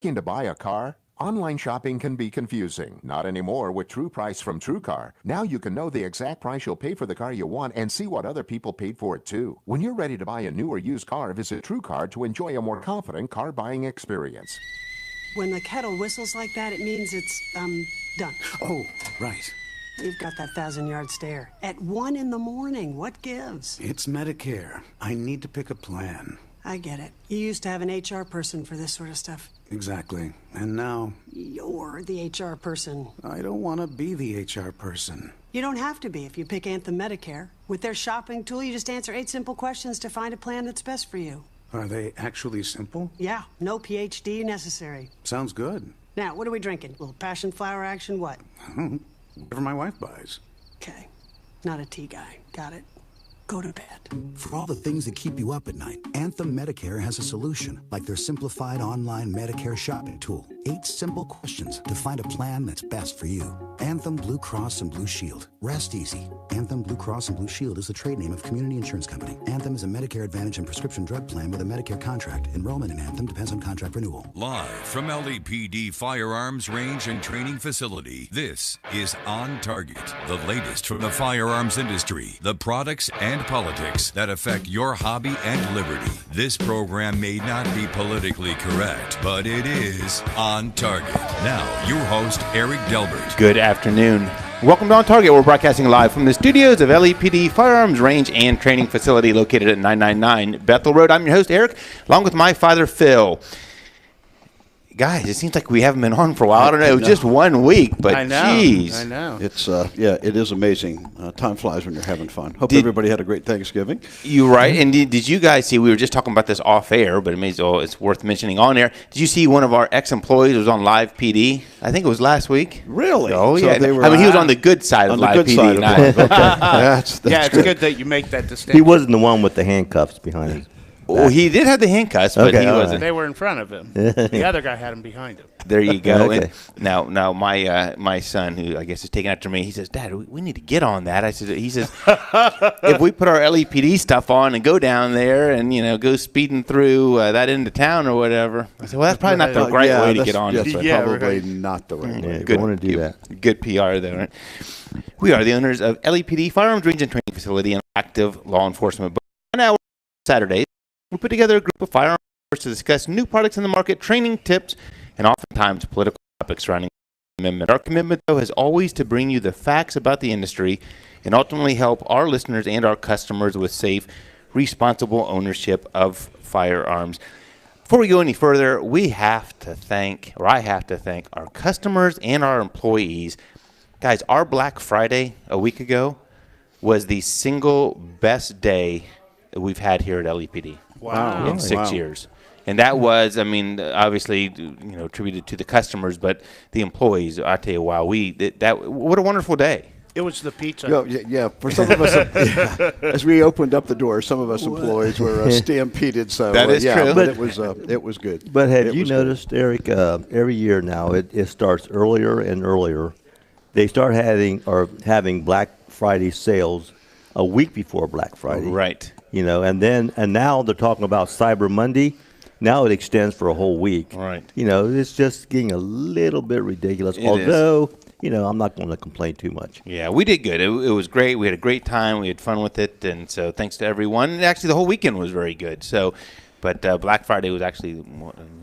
Looking to buy a car? Online shopping can be confusing. Not anymore with True Price from TrueCar. Now you can know the exact price you'll pay for the car you want and see what other people paid for it too. When you're ready to buy a new or used car, visit TrueCar to enjoy a more confident car buying experience. When the kettle whistles like that, it means it's, done. Oh, right. You've got that 1,000-yard stare. At 1 in the morning, what gives? It's Medicare. I need to pick a plan. I get it. You used to have an HR person for this sort of stuff. Exactly. And now, You're the HR person. I don't want to be the HR person. You don't have to be if you pick Anthem Medicare. With their shopping tool, you just answer 8 simple questions to find a plan that's best for you. Are they actually simple? Yeah, no PhD necessary. Sounds good. Now, what are we drinking? A little passion flower action, what? Whatever my wife buys. Okay. Not a tea guy. Got it. Go to bed. For all the things that keep you up at night, Anthem Medicare has a solution, like their simplified online Medicare shopping tool. 8 simple questions to find a plan that's best for you. Anthem Blue Cross and Blue Shield. Rest easy. Anthem Blue Cross and Blue Shield is the trade name of Community Insurance Company. Anthem is a Medicare Advantage and prescription drug plan with a Medicare contract. Enrollment in Anthem depends on contract renewal. Live from LEPD Firearms Range and Training Facility, this is On Target, the latest from the firearms industry, the products and politics that affect your hobby and liberty. This program may not be politically correct, but it is On Target. Now, your host, Eric Delbert. Good afternoon. Welcome to On Target. We're broadcasting live from the studios of LEPD Firearms Range and Training Facility located at 999 Bethel Road. I'm your host, Eric, along with my father, Phil. Guys, it seems like we haven't been on for a while. I don't know. It was just 1 week, but I know. geez. I know. It's it is amazing. Time flies when you're having fun. Hope everybody had a great Thanksgiving. You're right. And did you guys see? We were just talking about this off air, but it's worth mentioning on air. Did you see one of our ex-employees was on Live PD? I think it was last week. Really? Oh So yeah. they were, I mean, he was on the good side of Live PD. Side of Live. Okay. That's Yeah, it's good that you make that distinction. He wasn't the one with the handcuffs behind his back. Oh, he did have the handcuffs, but Okay, he all wasn't. right. They were in front of him. The other guy had him behind him. There you go. Okay. And now my son, who I guess is taking after me, he says, "Dad, we need to get on that." He says, if we put our LEPD stuff on and go down there and go speeding through that end of town or whatever, I said, well, that's probably not the right way to get on. Yes, Yeah, probably right. not the right way. Good. Want to do that. Good PR though, right? We are the owners of LEPD Firearms Range and Training Facility and active law enforcement. But on our Saturdays, we put together a group of firearms to discuss new products in the market, training tips, and oftentimes political topics surrounding the amendment. Our commitment, though, is always to bring you the facts about the industry and ultimately help our listeners and our customers with safe, responsible ownership of firearms. Before we go any further, I have to thank our customers and our employees. Guys, our Black Friday a week ago was the single best day that we've had here at LEPD. Wow. In 6 years. And that was, obviously, attributed to the customers, but the employees, I tell you, wow, what a wonderful day. It was the pizza. Yeah, for some of us, as we opened up the door, some of us employees were stampeded. So That is true. But it was good. But have It you was noticed, Eric, every year now it starts earlier and earlier. They start having Black Friday sales a week before Black Friday. Right. And now they're talking about Cyber Monday. Now it extends for a whole week. Right. It's just getting a little bit ridiculous. It Although, I'm not going to complain too much. Yeah, we did good. It was great. We had a great time. We had fun with it. And so thanks to everyone. And actually, the whole weekend was very good. So, but Black Friday was actually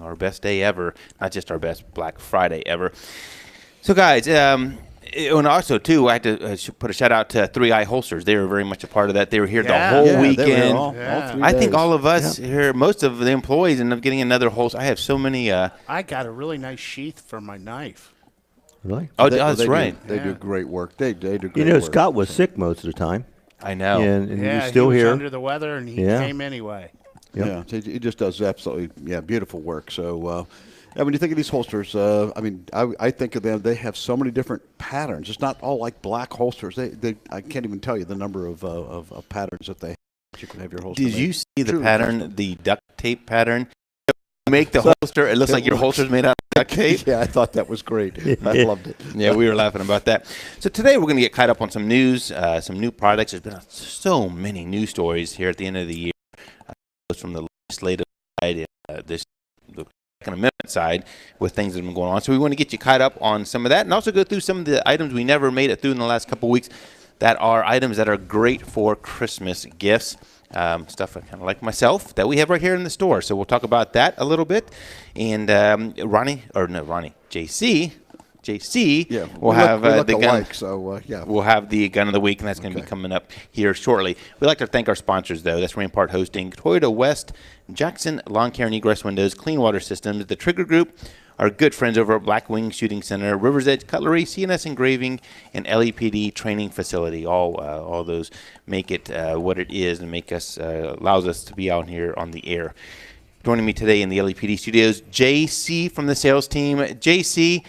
our best day ever. Not just our best Black Friday ever. So, guys, and also, too, I had to put a shout-out to 3i Holsters. They were very much a part of that. They were here the whole weekend. They were all 3 I think days. all of us here, most of the employees end up getting another holster. I have so many. I got a really nice sheath for my knife. Really? Oh, They that's right. They do great work. They do great work. Scott was sick most of the time. I know. And Yeah, he's still he was here. under the weather, and he Yeah. came anyway. Yep. Yeah, he just does absolutely beautiful work. So. When you think of these holsters, I think of them. They have so many different patterns. It's not all like black holsters. I can't even tell you the number of patterns that they have. You can have your holster. Did made. you see the Truly pattern, custom. the duct tape pattern? Make the holster. It looks like your holster's made out of duct tape. Yeah, I thought that was great. I loved it. Yeah, we were laughing about that. So today we're going to get caught up on some news, some new products. There's been so many news stories here at the end of the year. From the legislative side, the Second Amendment side with things that have been going on. So we want to get you caught up on some of that and also go through some of the items we never made it through in the last couple of weeks that are items that are great for Christmas gifts. Stuff I kind of like myself that we have right here in the store. So we'll talk about that a little bit. And JC will have the gun. We'll have the gun of the week, and that's going to be coming up here shortly. We'd like to thank our sponsors, though. That's Rampart Hosting, Toyota West, Jackson Lawn Care and Egress Windows, Clean Water Systems, the Trigger Group, our good friends over at Black Wing Shooting Center, River's Edge Cutlery, CNS Engraving, and LEPD Training Facility. All those make it what it is and allows us to be out here on the air. Joining me today in the LEPD studios, JC from the sales team. JC,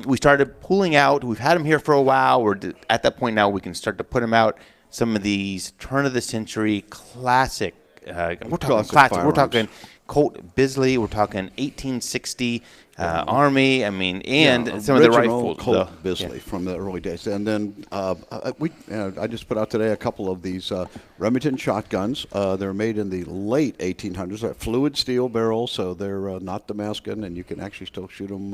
we started pulling out. We've had them here for a while. We're at that point now we can start to put them out. Some of these turn-of-the-century classic. We're talking classic. We're talking Colt Bisley. We're talking 1860 Army. I mean, and some of the rifles. Colt Bisley from the early days. And then I just put out today a couple of these Remington shotguns. They're made in the late 1800s. They're fluid steel barrels, so they're not Damascus, and you can actually still shoot them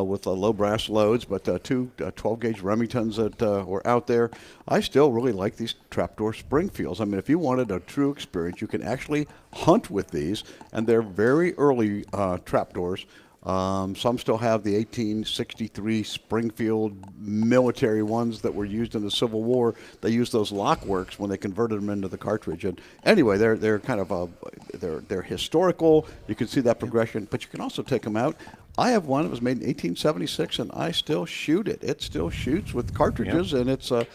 with low brass loads. But two 12-gauge Remingtons that were out there. I still really like these trapdoor Springfields. I mean, if you wanted a true experience, you can actually hunt with these, and they're very early trapdoors. Some still have the 1863 Springfield military ones that were used in the Civil War. They used those lockworks when they converted them into the cartridge. And anyway, they're kind of they're historical. You can see that progression, but you can also take them out. I have one that was made in 1876, and I still shoot it. It still shoots with cartridges, and it's a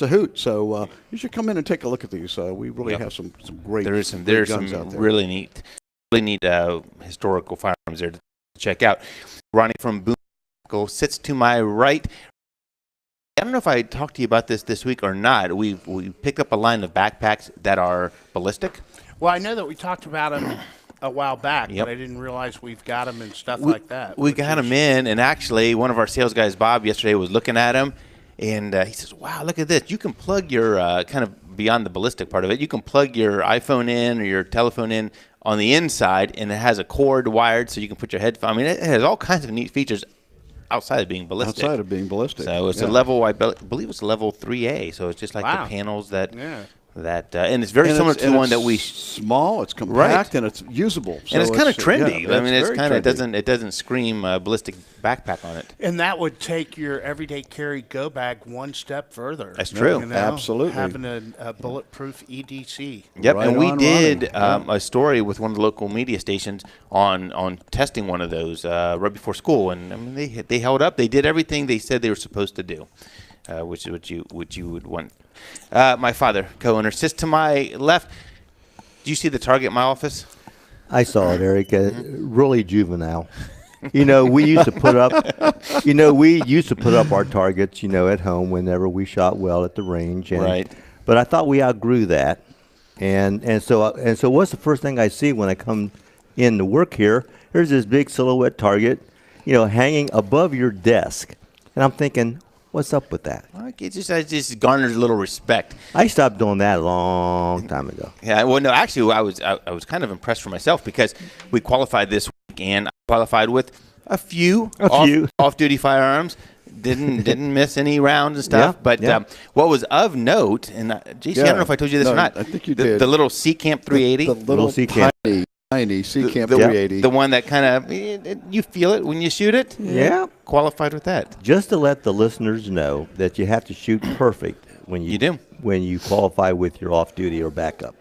hoot. So you should come in and take a look at these. We really have some great there's some guns out there. really neat historical firearms there to check out. Ronnie from Boom sits to my right. I don't know if I talked to you about this week or not. We picked up a line of backpacks that are ballistic. Well, I know that we talked about them a while back, but I didn't realize we've got them and stuff like that. We got them in, and actually one of our sales guys, Bob, yesterday was looking at them, and he says, wow, look at this. You can plug your, kind of beyond the ballistic part of it, you can plug your iPhone in or your telephone in on the inside, and it has a cord wired so you can put your headphone. I mean, it has all kinds of neat features outside of being ballistic. So it's a level, I believe it's a level 3A, so it's just like the panels that... Yeah. And it's very similar to the one that we small. It's compact and it's usable, and it's kind of trendy. I mean, it's kind of it doesn't scream ballistic backpack on it. And that would take your everyday carry go bag one step further. That's true. Absolutely, having a bulletproof EDC. Yep, right, and we did a story with one of the local media stations on testing one of those right before school, and I mean they held up. They did everything they said they were supposed to do, which is what you would want. My father, co-owner, sits to my left. Do you see the target in my office? I saw it, Eric. Really juvenile. We used to put up. Our targets, at home whenever we shot well at the range. And, right. But I thought we outgrew that, and so what's the first thing I see when I come in to work here? There's this big silhouette target, hanging above your desk, and I'm thinking, what's up with that? It just garners a little respect. I stopped doing that a long time ago. Yeah, well, no, actually, I was kind of impressed for myself because we qualified this week, and I qualified with a few off-duty firearms. Didn't miss any rounds and stuff. What was of note, and JC, I don't know if I told you this or not. I think you did. The little C Camp 380. The little C Camp. Tiny C Camp 380. The one that kind of, you feel it when you shoot it. Yeah. Qualified with that. Just to let the listeners know that you have to shoot perfect when you qualify with your off-duty or backup.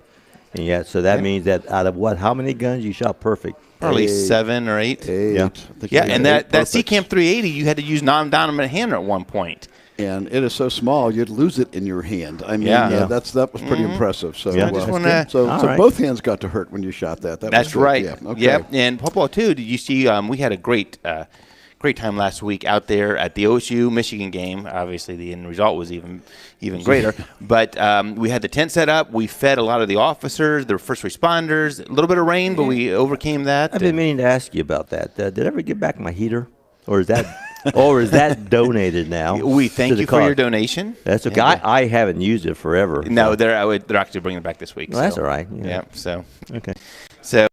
And so that means that out of how many guns you shot perfect? Probably 7 or 8. Yeah, and that C Camp 380, you had to use non-dominant hammer at one point. And it is so small you'd lose it in your hand. I mean, that was pretty impressive. So, so both hands got to hurt when you shot that. That's right. Yeah. Okay. Yep. And Popo too. Did you see? We had a great time last week out there at the OSU Michigan game. Obviously, the end result was even greater. But we had the tent set up. We fed a lot of the officers, the first responders. A little bit of rain, but we overcame that. I've been meaning to ask you about that. Did I ever get back my heater, or is that? Or is that donated now? We thank you for your donation. That's okay. I haven't used it forever. No, they're actually bringing it back this week. Well, that's all right. Yeah. So okay. So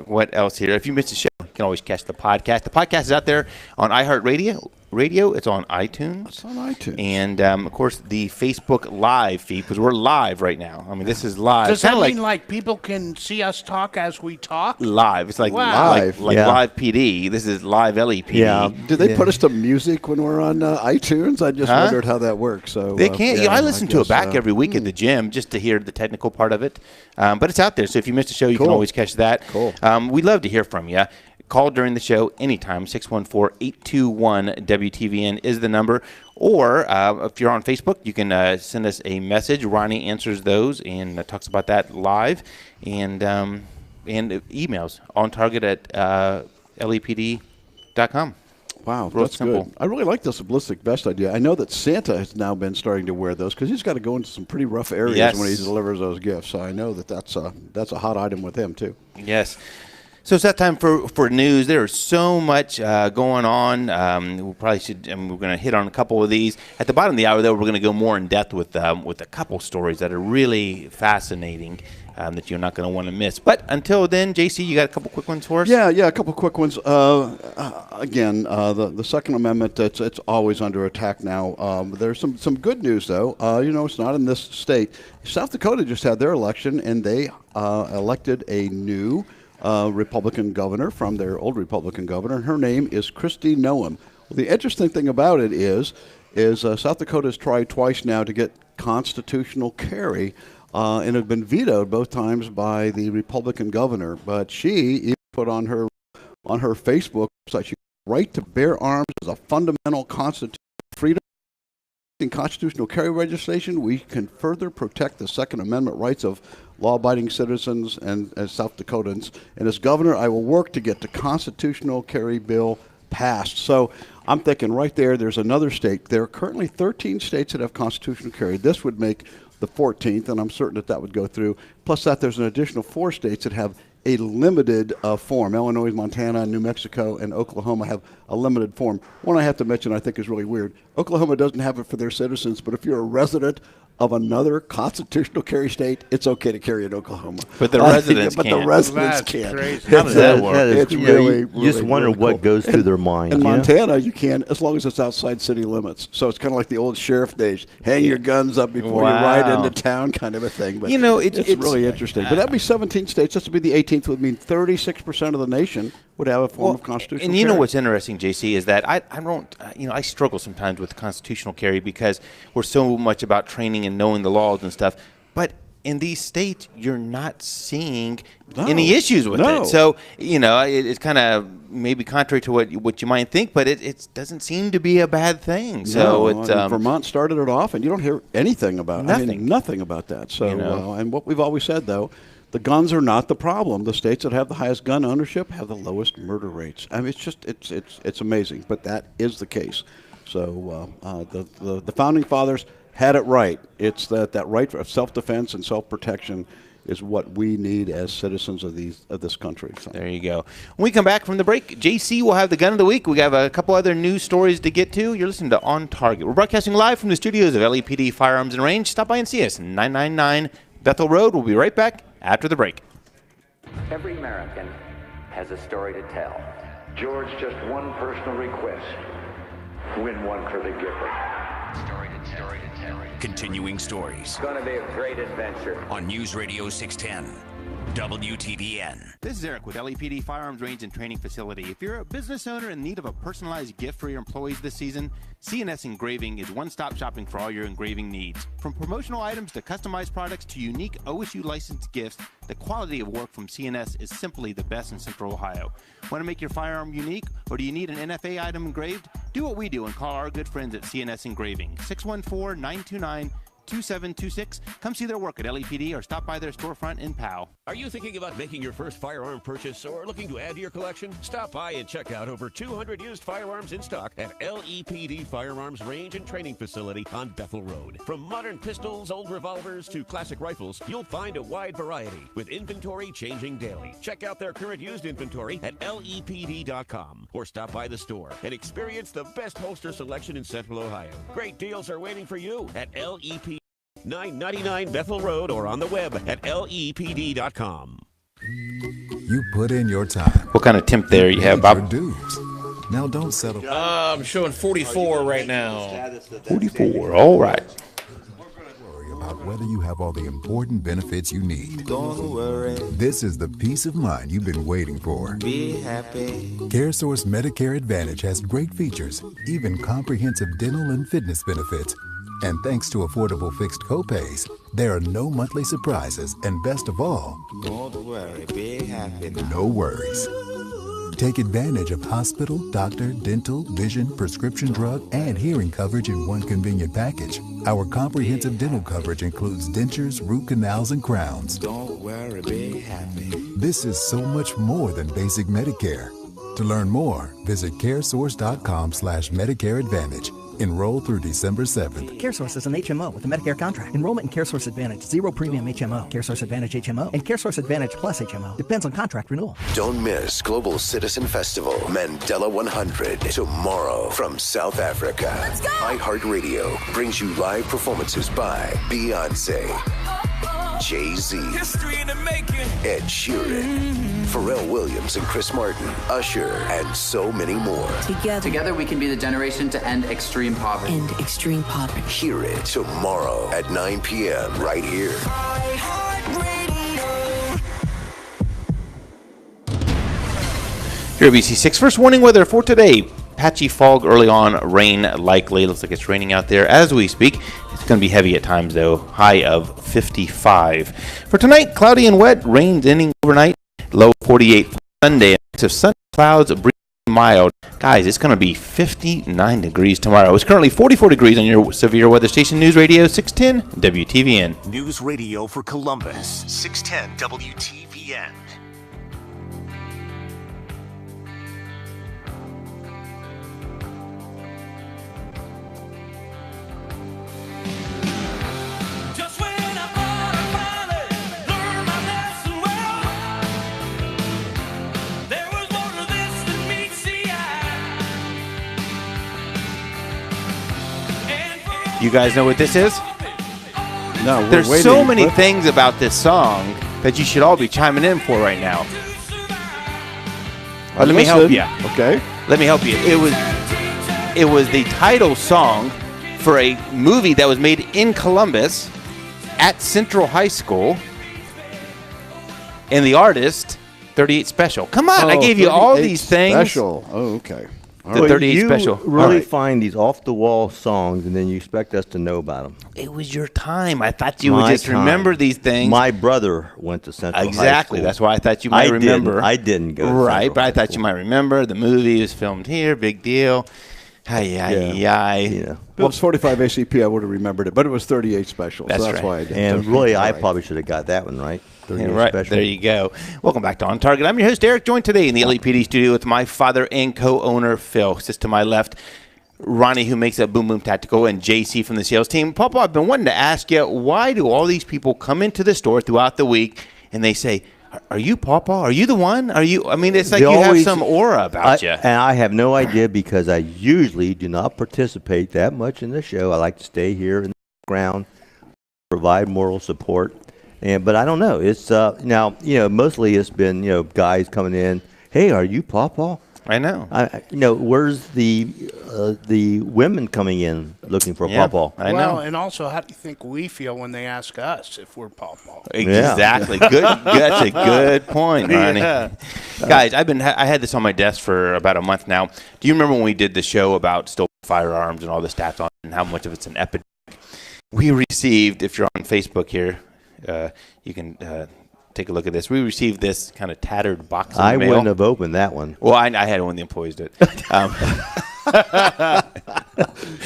what else here? If you missed the show, you can always catch the podcast. The podcast is out there on iHeartRadio. It's on iTunes. It's on iTunes. And, of course, the Facebook Live feed, because we're live right now. I mean, this is live. Does that mean like people can see us talk as we talk? Live. It's like Live. live PD. This is live LEPD. Yeah. Do they put us to music when we're on iTunes? I just wondered how that works. So they can't. I listen to it back every week at the gym just to hear the technical part of it. But it's out there. So if you missed the show, you can always catch that. Cool. We'd love to hear from you. Call during the show anytime. 614-821-WTVN is the number. Or if you're on Facebook, you can send us a message. Ronnie answers those and talks about that live. And emails OnTarget at lepd.com. Wow, Real that's simple. good. I really like this ballistic vest idea. I know that Santa has now been starting to wear those because he's got to go into some pretty rough areas when he delivers those gifts. So I know that that's a hot item with him, too. Yes. So it's that time for news. There's so much going on. We probably should. We're going to hit on a couple of these at the bottom of the hour. Though we're going to go more in depth with a couple stories that are really fascinating that you're not going to want to miss. But until then, JC, you got a couple quick ones for us? Yeah, a couple quick ones. Again, the Second Amendment, it's always under attack now. There's some good news, though. It's not in this state. South Dakota just had their election, and they elected a new Republican governor from their old Republican governor, and her name is Kristi Noem. Well, the interesting thing about it is South Dakota has tried twice now to get constitutional carry, and have been vetoed both times by the Republican governor. But she even put on her Facebook website, right to bear arms is a fundamental constitutional freedom. In constitutional carry legislation, we can further protect the Second Amendment rights of law-abiding citizens and South Dakotans. And as governor, I will work to get the constitutional carry bill passed. So I'm thinking right there's another state. There are currently 13 states that have constitutional carry. This would make the 14th, and I'm certain that would go through. Plus that, there's an additional 4 states that have a limited form. Illinois, Montana, New Mexico, and Oklahoma have a limited form. One I have to mention I think is really weird. Oklahoma doesn't have it for their citizens, but if you're a resident of another constitutional carry state, it's okay to carry in Oklahoma. But the residents can't. But the residents That's can't. crazy. How does that work? It's really, you just wonder really what cool. goes through their mind. In you know? Montana, you can, as long as it's outside city limits. So it's kind of like the old sheriff days. Hang your guns up before you ride into town kind of a thing. But it's really interesting. But that'd be 17 states. This would be the 18th, would mean 36% of the nation would have a form of constitutional and you carry. know what's interesting, JC, is that I don't, I struggle sometimes with constitutional carry because we're so much about training and knowing the laws and stuff. But in these states, you're not seeing any issues with it. So, it's kind of maybe contrary to what you might think, but it doesn't seem to be a bad thing. So it's Vermont started it off, and you don't hear anything about nothing. Nothing about that. So, and what we've always said, though, the guns are not the problem. The states that have the highest gun ownership have the lowest murder rates. I mean, it's just it's amazing, but that is the case. So the founding fathers had it right. It's that right of self-defense and self-protection is what we need as citizens of this country. So. There you go. When we come back from the break, JC will have the gun of the week. We have a couple other news stories to get to. You're listening to On Target. We're broadcasting live from the studios of LEPD Firearms and Range. Stop by and see us, 999 Bethel Road. We'll be right back after the break. Every American has a story to tell. George, just one personal request. Win one for the giver. Story to tell. Continuing stories. It's going to be a great adventure. On News Radio 610. WTVN. This is Eric with LEPD Firearms Range and Training Facility. If you're a business owner in need of a personalized gift for your employees this season, CNS Engraving is one-stop shopping for all your engraving needs. From promotional items to customized products to unique OSU licensed gifts, the quality of work from CNS is simply the best in Central Ohio. Want to make your firearm unique, or do you need an NFA item engraved? Do what we do and call our good friends at CNS Engraving, 614-929-2726. Come see their work at LEPD or stop by their storefront in Powell. Are you thinking about making your first firearm purchase or looking to add to your collection? Stop by and check out over 200 used firearms in stock at LEPD Firearms Range and Training Facility on Bethel Road. From modern pistols, old revolvers, to classic rifles, you'll find a wide variety with inventory changing daily. Check out their current used inventory at lepd.com or stop by the store and experience the best holster selection in Central Ohio. Great deals are waiting for you at LEPD. 999 Bethel Road or on the web at lepd.com. You put in your time. What kind of temp there you have, Your Bob? dues. Now don't settle. I'm showing 44 right now. 44. All right. Worry about whether you have all the important benefits you need. Don't worry. This is the peace of mind you've been waiting for. Be happy. CareSource Medicare Advantage has great features, even comprehensive dental and fitness benefits. And thanks to affordable fixed copays, there are no monthly surprises, and best of all, Don't worry. Be happy. no worries. Take advantage of hospital, doctor, dental, vision, prescription drug, and hearing coverage in one convenient package. Our comprehensive dental coverage includes dentures, root canals, and crowns. Don't worry. Be happy. This is so much more than basic Medicare. To learn more, visit caresource.com/Medicare Advantage. Enroll through December 7th. CareSource is an HMO with a Medicare contract. Enrollment in CareSource Advantage, 0 premium HMO, CareSource Advantage HMO, and CareSource Advantage Plus HMO. Depends on contract renewal. Don't miss Global Citizen Festival Mandela 100 tomorrow from South Africa. Let's go! iHeartRadio brings you live performances by Beyonce, Jay-Z, Ed Sheeran, Pharrell Williams and Chris Martin, Usher, and so many more. Together we can be the generation to end extreme poverty. End extreme poverty. Hear it tomorrow at 9 p.m. right here. Here at BC6, first warning weather for today. Patchy fog early on, rain likely. Looks like it's raining out there as we speak. It's going to be heavy at times though. High of 55. For tonight, cloudy and wet. Rain ending overnight. Low 48 for Sunday. To sun clouds, breezy mild. Guys, it's going to be 59 degrees tomorrow. It's currently 44 degrees on your severe weather station, News Radio 610 WTVN. News Radio for Columbus, 610 WTVN. You guys know what this is? No, There's so many things about this song that you should all be chiming in for right now. But let me help you. Okay. Let me help you. It was the title song for a movie that was made in Columbus at Central High School. And the artist, 38 Special. Come on, I gave you all these things. Special. Oh, okay. The 38 Special. You really find these off-the-wall songs, and then you expect us to know about them. It was your time. I thought you would just remember these things. My brother went to Central High Exactly. School. That's why I thought you might remember. I didn't go to Right, Central but I High thought School. you might remember. The movie was filmed here. Big deal. Yeah. Well, it's 45 ACP. I would have remembered it, but it was 38 Special. That's so that's right. why I did. And really, I probably should have got that one right. 38 Right, Special. there you go. Welcome back to On Target. I'm your host, Eric, joined today in the LEPD studio with my father and co-owner, Phil. Sits to my left, Ronnie, who makes up Boom Boom Tactical, and JC from the sales team. Papa, I've been wanting to ask you, why do all these people come into the store throughout the week and they say, are you Papa? Are you the one? Are you? I mean, it's like They you have always- some aura about you. And I have no idea because I usually do not participate that much in the show. I like to stay here in the background, provide moral support. But I don't know. It's now, mostly it's been, guys coming in. Hey, are you Papa? I know. Where's the women coming in looking for Papa? I know. Well, and also, how do you think we feel when they ask us if we're Pawpaw? Exactly. Good. That's a good point, Ronnie. Guys, I had this on my desk for about a month now. Do you remember when we did the show about stolen firearms and all the stats on it and how much of it's an epidemic? We received, if you're on Facebook here, you can take a look at this. We received this kind of tattered box in the mail. Wouldn't have opened that one. Well, I had it when the employees did.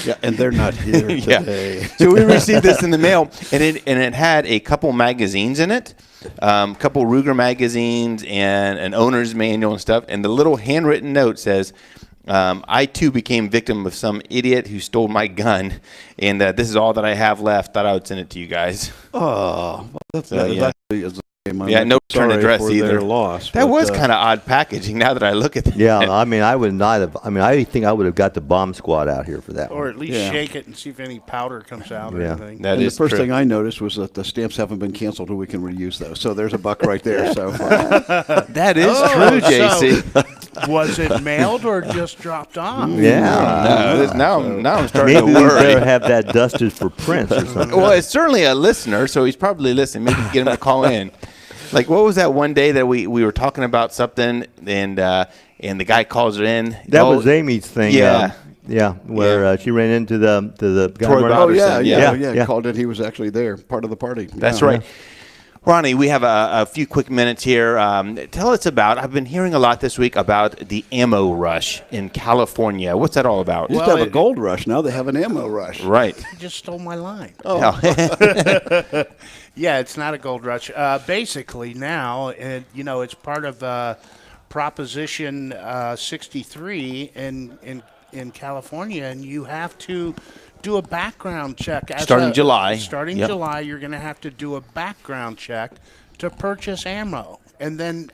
Yeah, and they're not here today. So we received this in the mail, and it had a couple magazines in it, couple Ruger magazines, and an owner's manual and stuff. And the little handwritten note says, I too became victim of some idiot who stole my gun, and this is all that I have left. Thought I would send it to you guys. Oh, that Yeah, no return address for either. Their loss, that was kind of odd packaging. Now that I look at it. Yeah, I mean, I would not have. I mean, I think I would have got the bomb squad out here for that. Or one. at least shake it and see if any powder comes out or anything. That and is the first true. thing I noticed was that the stamps haven't been canceled, and we can reuse those. So there's a buck right there. So that is true, JC. Was it mailed or just dropped off? Yeah. Now I'm starting Maybe to we worry. better have that dusted for prints or something. Well, it's certainly a listener, so he's probably listening. Maybe get him to call in. Like, what was that one day that we were talking about something, and the guy calls it in? That was Amy's thing. Yeah. Where she ran into the guy. Troy running- Robertson. Called in. He was actually there, part of the party. That's right. Ronnie, we have a few quick minutes here. Tell us about, I've been hearing a lot this week about the ammo rush in California. What's that all about? They used to have a gold rush. Now they have an ammo rush. Right. You just stole my line. Oh. Yeah, it's not a gold rush. Basically now, it's part of Proposition 63 in California, and you have to do a background check. Starting July. Starting Yep. July, you're going to have to do a background check to purchase ammo, and then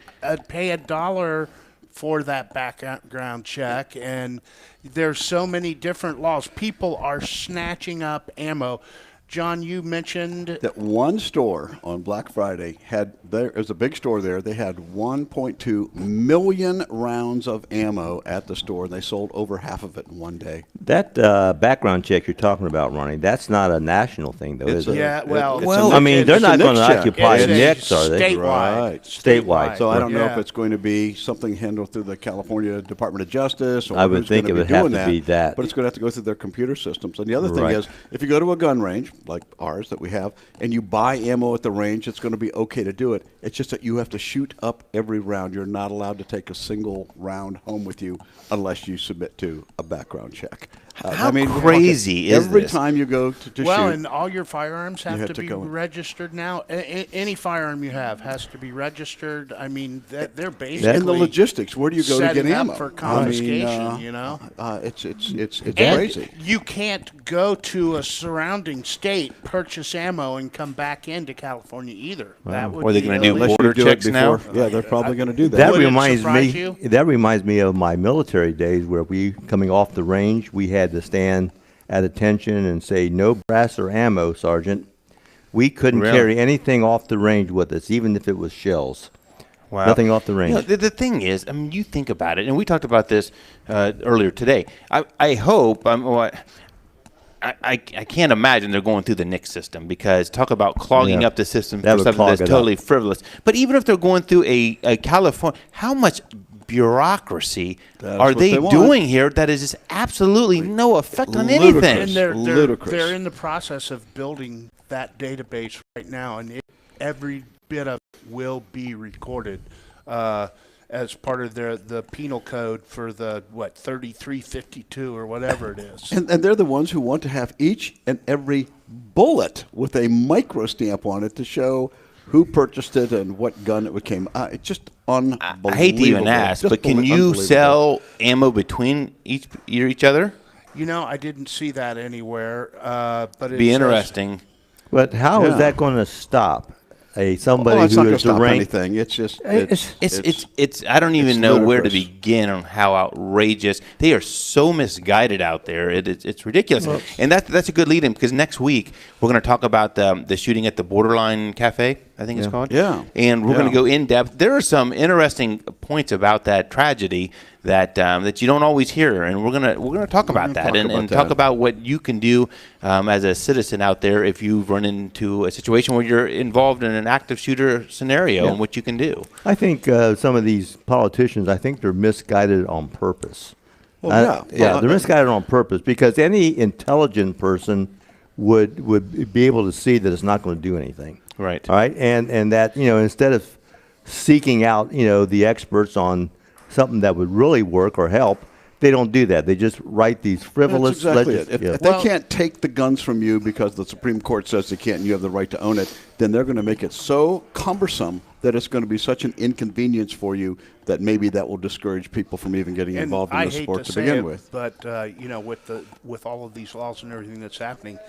pay $1 for that background check. And there's so many different laws. People are snatching up ammo. John, you mentioned that one store on Black Friday it was a big store there. They had 1.2 million rounds of ammo at the store, and they sold over half of it in one day. That background check you're talking about, Ronnie, that's not a national thing, though, is it? Well, I mean, they're not going to check. occupy It's a NICS, are they? Right. Statewide. So I don't know if it's going to be something handled through the California Department of Justice, or I would who's think going it to would be have doing to be that. But it's going to have to go through their computer systems. And the other thing Right. is, if you go to a gun range like ours that we have, and you buy ammo at the range, it's going to be okay to do it. It's just that you have to shoot up every round. You're not allowed to take a single round home with you unless you submit to a background check. How crazy is every this? time you go to shoot? and all your firearms have to be go. registered now. Any firearm you have has to be registered. I mean, they're basically and the logistics. Where do you go to get setting ammo? up for confiscation. It's And crazy. you can't go to a surrounding state, purchase ammo, and come back into California either. That would Or they're be going to do illegal. border checks now? Yeah, they're probably going to do that. That Would it reminds surprise me. you? That reminds me of my military days, where we coming off the range, we had to stand at attention and say, "No brass or ammo, Sergeant." We couldn't Really? carry anything off the range with us, even if it was shells. Wow. Nothing off the range. You know, the thing is, I mean, you think about it, and we talked about this earlier today. I hope, I can't imagine they're going through the NICS system, because talk about clogging Yeah. up the system That for would something clog that's it up. totally frivolous. But even if they're going through a California, how much bureaucracy are what they they want. doing here that is just absolutely no effect on Ludicrous. anything? And they're Ludicrous. in the process of building that database right now, and every bit of it will be recorded as part of the penal code for the 3352 or whatever it is. And they're the ones who want to have each and every bullet with a micro stamp on it to show who purchased it and what gun it became. It's just unbelievable. I hate to even ask, Just but can you unbelievable. sell ammo between each other? I didn't see that anywhere, but it Be says- interesting. But how is Yeah. that going to stop somebody it's not who going to is stop ranked? anything. It's just It's I don't even it's know where to ludicrous. begin on how outrageous they are. So misguided out there. It's ridiculous. And that's a good lead in, because next week we're going to talk about the shooting at the Borderline Cafe, I think it's called. Yeah. And we're going to Yeah. go in depth. There are some interesting points about that tragedy that you don't always hear, and we're gonna talk about that, and talk about what you can do as a citizen out there if you run into a situation where you're involved in an active shooter scenario, and what you can do. I think some of these politicians, I think they're misguided on purpose. Well, they're misguided on purpose, because any intelligent person would be able to see that it's not going to do anything. Right. All right. And that, instead of seeking out, the experts on something that would really work or help, they don't do that. They just write these frivolous. That's exactly it. If they can't take the guns from you because the Supreme Court says they can't and you have the right to own it, then they're going to make it so cumbersome that it's going to be such an inconvenience for you that maybe that will discourage people from even getting involved in I the hate sport to say begin it, with. But with all of these laws and everything that's happening,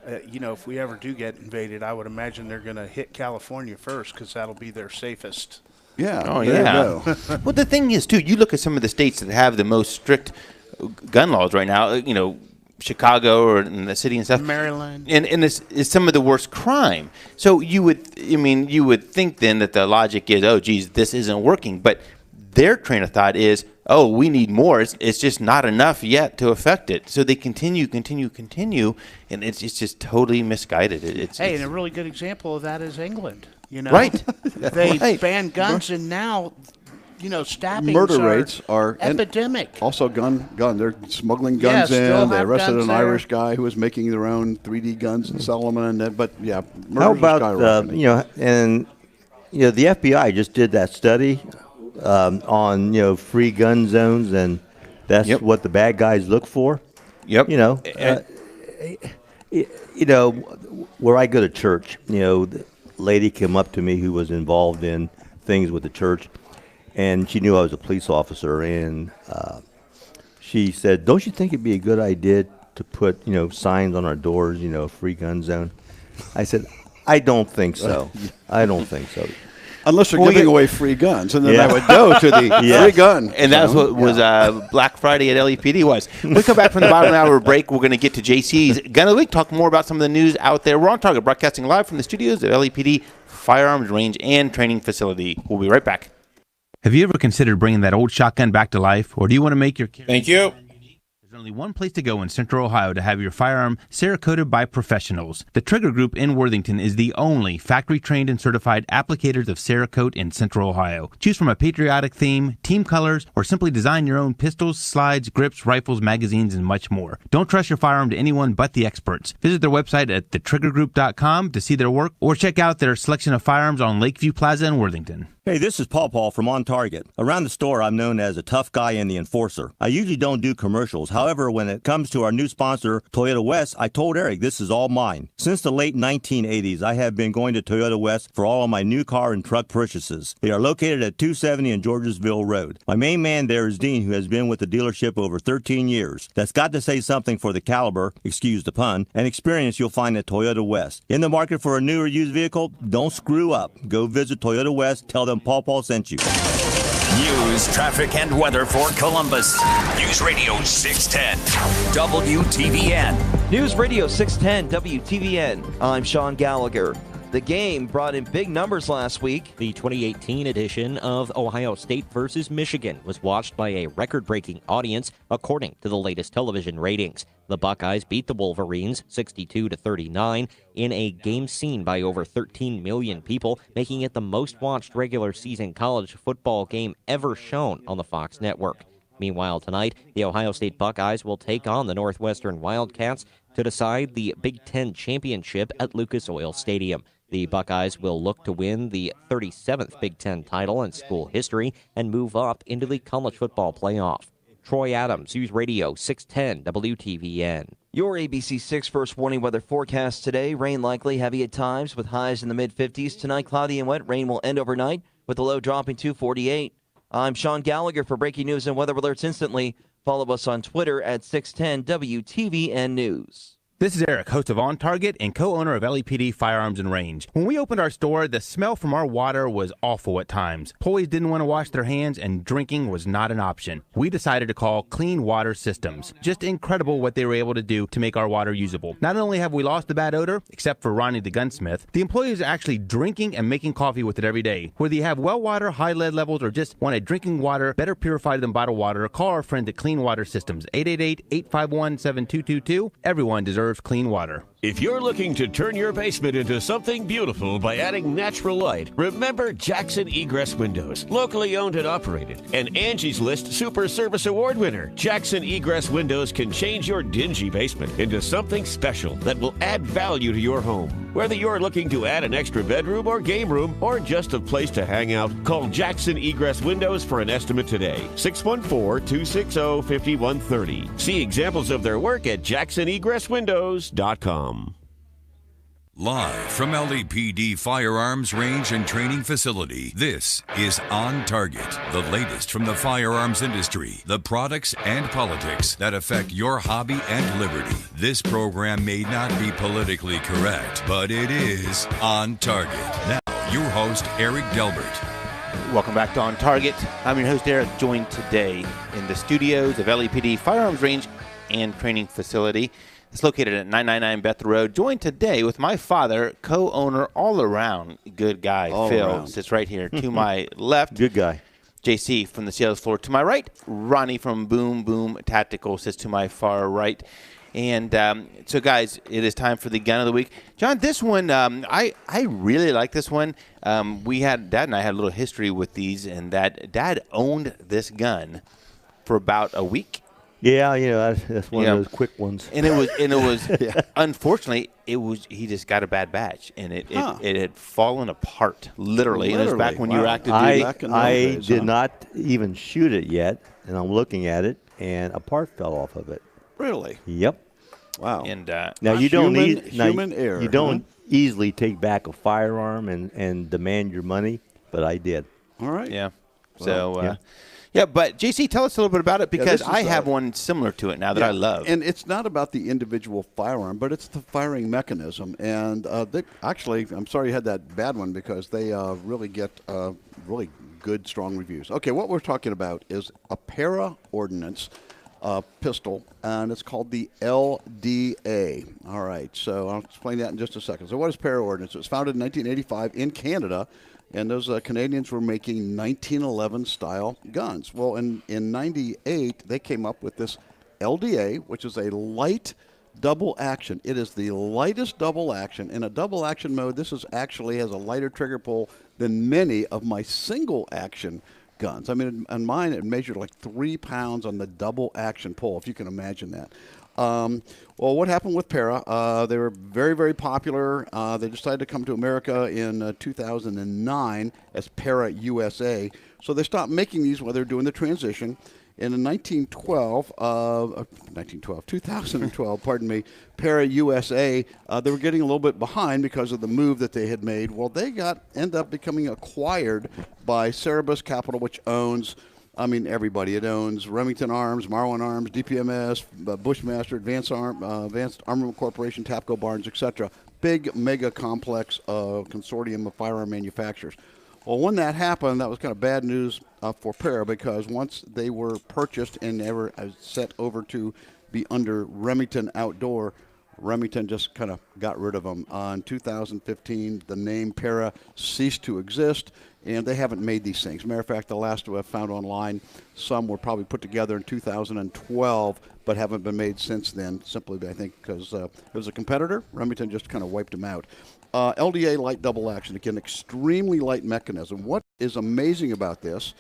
if we ever do get invaded, I would imagine they're going to hit California first because that'll be their safest. Yeah. Oh, yeah. Well, the thing is, too, you look at some of the states that have the most strict gun laws right now, Chicago or in the city and stuff. Maryland. And this is some of the worst crime. So you would think then that the logic is, oh, geez, this isn't working. But their train of thought is, oh, we need more. It's just not enough yet to affect it. So they continue, and it's just totally misguided. And a really good example of that is England. Right. They banned guns, and now, stabbings murder rates are epidemic. Also, gun. They're smuggling guns in. They arrested an Irish guy who was making their own 3D guns and selling them. But yeah, how about the FBI just did that study on free gun zones, and that's what the bad guys look for. Yep. Where I go to church, the lady came up to me who was involved in things with the church, and she knew I was a police officer, and she said, "Don't you think it'd be a good idea to put signs on our doors, free gun zone?" I said, "I don't think so. I don't think so." Unless they're giving away free guns, and then I would go to the free gun. And that's what was Black Friday at LEPD was. When we come back from the bottom of the hour break, we're going to get to JC's Gun of the Week, talk more about some of the news out there. We're on Target, broadcasting live from the studios at LEPD Firearms Range and Training Facility. We'll be right back. Have you ever considered bringing that old shotgun back to life, or do you want to make your... Thank you. There's only one place to go in Central Ohio to have your firearm Cerakoted by professionals. The Trigger Group in Worthington is the only factory-trained and certified applicators of Cerakote in Central Ohio. Choose from a patriotic theme, team colors, or simply design your own pistols, slides, grips, rifles, magazines, and much more. Don't trust your firearm to anyone but the experts. Visit their website at thetriggergroup.com to see their work, or check out their selection of firearms on Lakeview Plaza in Worthington. Hey, this is Paul from OnTarget. Around the store, I'm known as a tough guy and the enforcer. I usually don't do commercials. However, when it comes to our new sponsor, Toyota West, I told Eric this is all mine. Since the late 1980s, I have been going to Toyota West for all of my new car and truck purchases. They are located at 270 in Georgesville Road. My main man there is Dean, who has been with the dealership over 13 years. That's got to say something for the caliber, excuse the pun, and experience you'll find at Toyota West. In the market for a new or used vehicle? Don't screw up. Go visit Toyota West, tell them Paul sent you. News, traffic, and weather for Columbus. News Radio 610 WTVN. News Radio 610 WTVN. I'm Sean Gallagher. The game brought in big numbers last week. The 2018 edition of Ohio State versus Michigan was watched by a record-breaking audience, according to the latest television ratings. The Buckeyes beat the Wolverines 62-39 in a game seen by over 13 million people, making it the most-watched regular season college football game ever shown on the Fox network. Meanwhile, tonight, the Ohio State Buckeyes will take on the Northwestern Wildcats to decide the Big Ten championship at Lucas Oil Stadium. The Buckeyes will look to win the 37th Big Ten title in school history and move up into the college football playoff. Troy Adams, News Radio 610 WTVN. Your ABC 6 first warning weather forecast today. Rain likely, heavy at times with highs in the mid-50s. Tonight, cloudy and wet. Rain will end overnight with the low dropping to 48. I'm Sean Gallagher for breaking news and weather alerts instantly. Follow us on Twitter at 610 WTVN News. This is Eric, host of On Target and co-owner of LEPD Firearms and Range. When we opened our store, the smell from our water was awful at times. Employees didn't want to wash their hands, and drinking was not an option. We decided to call Clean Water Systems. Just incredible what they were able to do to make our water usable. Not only have we lost the bad odor, except for Ronnie the gunsmith, the employees are actually drinking and making coffee with it every day. Whether you have well water, high lead levels, or just want a drinking water better purified than bottled water, call our friends at Clean Water Systems, 888-851-7222. Everyone deserves clean water. If you're looking to turn your basement into something beautiful by adding natural light, remember Jackson Egress Windows, locally owned and operated, and Angie's List Super Service Award winner. Jackson Egress Windows can change your dingy basement into something special that will add value to your home. Whether you're looking to add an extra bedroom or game room or just a place to hang out, call Jackson Egress Windows for an estimate today. 614-260-5130. See examples of their work at JacksonEgressWindows.com. Live from LAPD Firearms Range and Training Facility, this is On Target, the latest from the firearms industry, the products and politics that affect your hobby and liberty. This program may not be politically correct, but it is On Target. Now, your host, Eric Delbert. Welcome back to On Target. I'm your host, Eric, joined today in the studios of LAPD Firearms Range and Training Facility. It's located at 999 Bethel Road. Joined today with my father, co-owner, all-around good guy, Phil. Sits right here to my left. Good guy. JC from the sales floor to my right. Ronnie from Boom Boom Tactical sits to my far right. And so, guys, it is time for the gun of the week. John, this one, I really like this one. Dad and I had a little history with these, and that Dad owned this gun for about a week. Yeah, that's one of those quick ones. And it was unfortunately, he just got a bad batch, and it had fallen apart, literally. And it was back when you were active duty. I did not even shoot it yet, and I'm looking at it, and a part fell off of it. Really? Yep. Wow. And now you don't human error. You don't easily take back a firearm and demand your money, but I did. All right. Yeah. Well, So. Yeah, but JC, tell us a little bit about it, because I have one similar to it now that I love. And it's not about the individual firearm, but it's the firing mechanism. And they actually, I'm sorry you had that bad one, because they really get really good, strong reviews. Okay, what we're talking about is a para ordnance pistol, and it's called the LDA. All right, so I'll explain that in just a second. So what is para ordnance? It was founded in 1985 in Canada. And those Canadians were making 1911-style guns. Well, in 98, they came up with this LDA, which is a light double action. It is the lightest double action. In a double action mode, this actually has a lighter trigger pull than many of my single action guns. I mean, on mine, it measured like 3 pounds on the double action pull, if you can imagine that. Well, what happened with Para? They were very, very popular. They decided to come to America in 2009 as Para USA. So they stopped making these while they were doing the transition. And in 2012, pardon me, Para USA, they were getting a little bit behind because of the move that they had made. Well, they ended up becoming acquired by Cerebus Capital, which owns everybody. It owns Remington Arms, Marlin Arms, DPMS, Bushmaster, Advanced Armament Corporation, Tapco Barnes, etc. Big, mega complex consortium of firearm manufacturers. Well, when that happened, that was kind of bad news for Para, because once they were purchased and they were set over to be under Remington Outdoor, Remington just kind of got rid of them. In 2015, the name Para ceased to exist, and they haven't made these things. As a matter of fact, the last I found online, some were probably put together in 2012, but haven't been made since then, simply, I think, because it was a competitor. Remington just kind of wiped them out. LDA light double action, again, extremely light mechanism. What is amazing about this,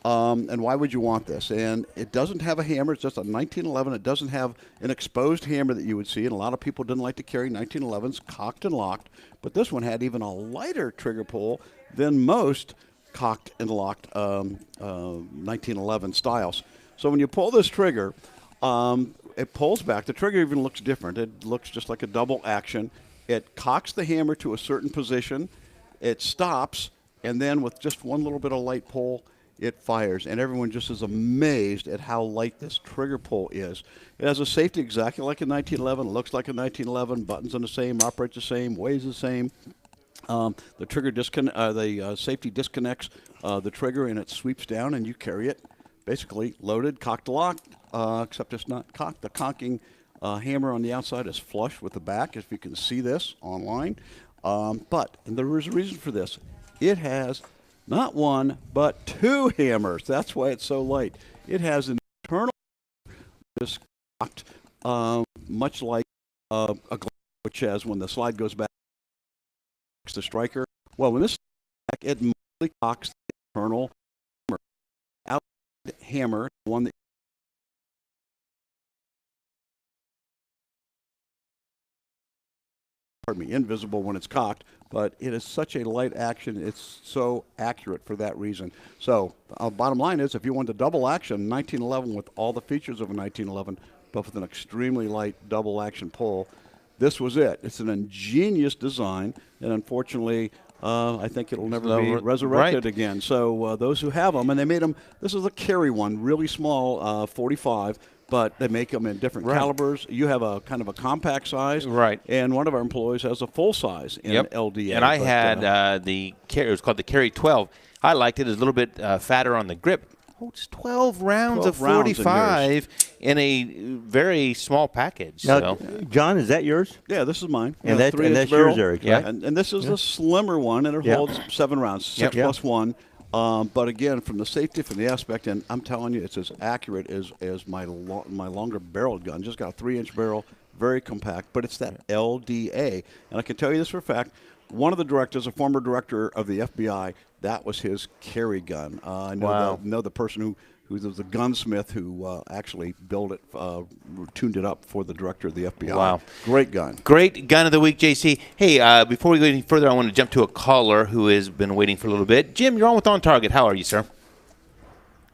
and why would you want this? And it doesn't have a hammer. It's just a 1911. It doesn't have an exposed hammer that you would see, and a lot of people didn't like to carry 1911s cocked and locked. But this one had even a lighter trigger pull than most cocked and locked 1911 styles. So when you pull this trigger, it pulls back. The trigger even looks different. It looks just like a double action. It cocks the hammer to a certain position. It stops, and then with just one little bit of light pull, it fires. And everyone just is amazed at how light this trigger pull is. It has a safety exactly like a 1911. It looks like a 1911. Buttons are the same, operates the same, weighs the same. The trigger the safety disconnects the trigger, and it sweeps down, and you carry it basically loaded, cocked, locked, except it's not cocked. The cocking hammer on the outside is flush with the back, if you can see this online. But there is a reason for this. It has not one, but 2 hammers. That's why it's so light. It has an internal just cocked, much like a glove, which has, when the slide goes back, the striker. Well, when this back, it mostly cocks the internal hammer. Outside hammer, one that invisible when it's cocked, but it is such a light action, it's so accurate for that reason. So bottom line is, if you want the double action 1911 with all the features of a 1911, but with an extremely light double action pull, this was it. It's an ingenious design, and unfortunately, I think it'll never be resurrected again. So those who have them, and they made them, this is a carry one, really small, 45, but they make them in different calibers. You have a kind of a compact size. Right. And one of our employees has a full size in LDA. And I had it was called the Carry 12. I liked it. It was a little bit fatter on the grip. Oh, it's 12 rounds of 45 in a very small package. Now, John, is that yours? Yeah, this is mine. And, that's yours, Eric. Yeah. And this is a slimmer one, and it holds 7 rounds, 6 plus 1. But again, from the safety, from the aspect, and I'm telling you, it's as accurate as my longer barreled gun. Just got a 3-inch barrel, very compact, but it's that LDA. And I can tell you this for a fact. One of the directors, a former director of the FBI, that was his carry gun. I know the person who was the gunsmith who actually built it, tuned it up for the director of the FBI. Wow. Great gun. Great gun of the week, JC. Hey, before we go any further, I want to jump to a caller who has been waiting for a little bit. Jim, you're on with OnTarget. How are you, sir?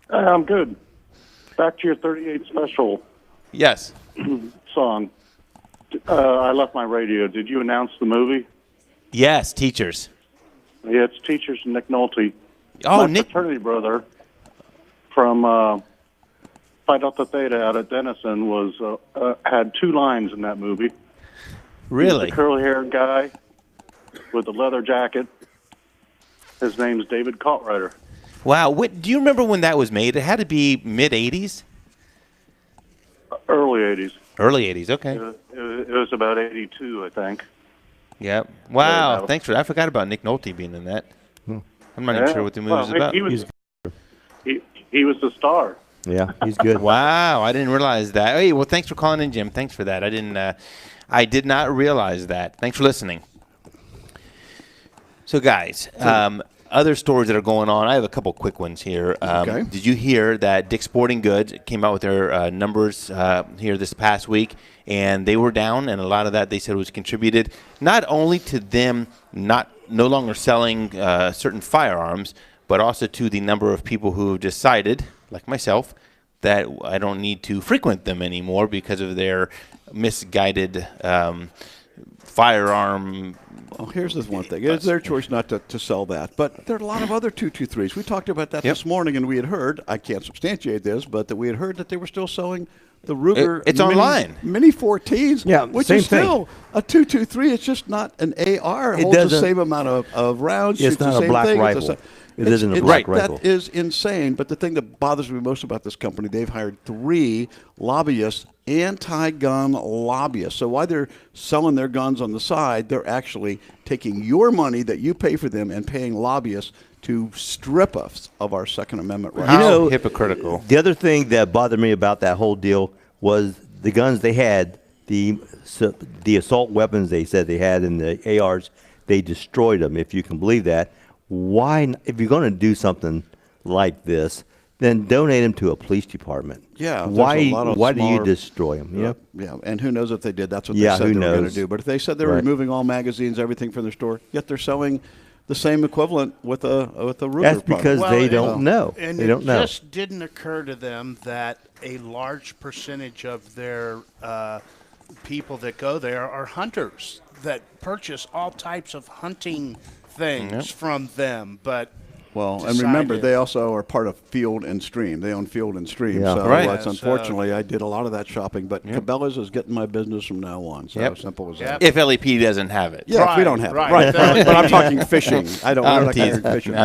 I'm good. Back to your 38 special. Yes. Song. I left my radio. Did you announce the movie? Yes, Teachers. Yeah, it's Teachers and Nick Nolte. Oh, my Nick. fraternity brother from Phi Delta Theta out at Denison was had 2 lines in that movie. Really? He's the curly-haired guy with the leather jacket. His name's David Cartwrighter. Wow. Do you remember when that was made? It had to be mid-'80s? Early 80s. Early 80s, okay. It was about 82, I think. Yeah. Wow. Thanks for that. I forgot about Nick Nolte being in that. I'm not even sure what the movie was about. He was the star. Yeah, he's good. Wow, I didn't realize that. Hey, well, thanks for calling in, Jim. Thanks for that. I did not realize that. Thanks for listening. So, guys, other stories that are going on. I have a couple quick ones here. Okay. Did you hear that Dick's Sporting Goods came out with their numbers here this past week, and they were down, and a lot of that they said was contributed not only to them no longer selling certain firearms, but also to the number of people who have decided, like myself, that I don't need to frequent them anymore because of their misguided firearm. Well, here's this one thing. It's their choice not to sell that. But there are a lot of other 223s. We talked about that this morning, and we had heard, I can't substantiate this, but that we had heard that they were still selling the Ruger it's online. Mini 14s, which is still a 223. It's just not an AR. It holds the same amount of rounds. It's not a black rifle. It isn't a black rifle. That is insane. But the thing that bothers me most about this company, they've hired 3 lobbyists, anti-gun lobbyists. So while they're selling their guns on the side, they're actually taking your money that you pay for them and paying lobbyists to strip us of our Second Amendment rights. How hypocritical. The other thing that bothered me about that whole deal was the guns they had, the assault weapons they said they had in the ARs, they destroyed them, if you can believe that. Why, if you're going to do something like this, then donate them to a police department. Yeah. Why do you destroy them? Yeah, and who knows if they did. That's what they said they were going to do. But if they said they were removing all magazines, everything from their store, yet they're selling the same equivalent with a Ruger That's because product. they don't know. And they don't know. It just didn't occur to them that a large percentage of their people that go there are hunters that purchase all types of hunting things from them. But well, and remember, they also are part of Field and Stream. They own Field and Stream. Yeah. So Right. unfortunately, I did a lot of that shopping. But Cabela's is getting my business from now on. So simple as that. If LEP doesn't have it. Yeah, if we don't have it. Right. But I'm talking fishing. I'm